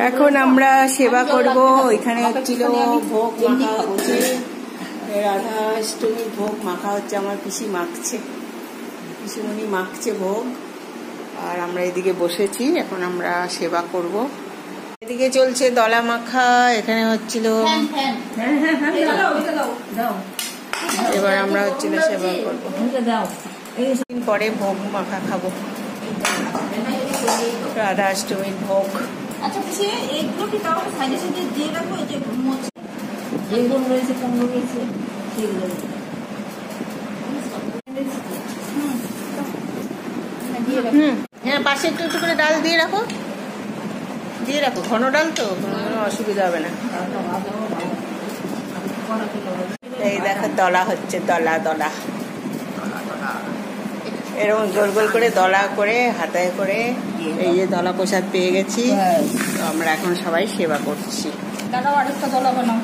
এখন আমরা সেবা করব। এখানে হচ্ছিল ভোগ মাখা হচ্ছে, রাধাষ্টমীর ভোগ মাখা হচ্ছে। আমার পিসি মাখছে, পিসিমণি মাখছে ভোগ, আর আমরা এদিকে বসেছি। এখন আমরা সেবা করব। এদিকে চলছে দলা মাখা, এখানে হচ্ছিল, এবার আমরা হচ্ছিল সেবা করবো। পরে ভোগ মাখা খাবো, রাধাষ্টমীর ভোগ। হ্যাঁ, পাশে একটু একটু করে ডাল দিয়ে রাখো, দিয়ে রাখো। ঘন ডাল তো, কোনো অসুবিধা হবে না। এই দেখো দলা হচ্ছে, দলা দলা এরকম গোল গোল করে দলা করে হাতায় করে এই যে দলা প্রসাদ পেয়ে গেছি। আমরা এখন সবাই সেবা করছি। দাদাও আরেকটা দলা বানাও।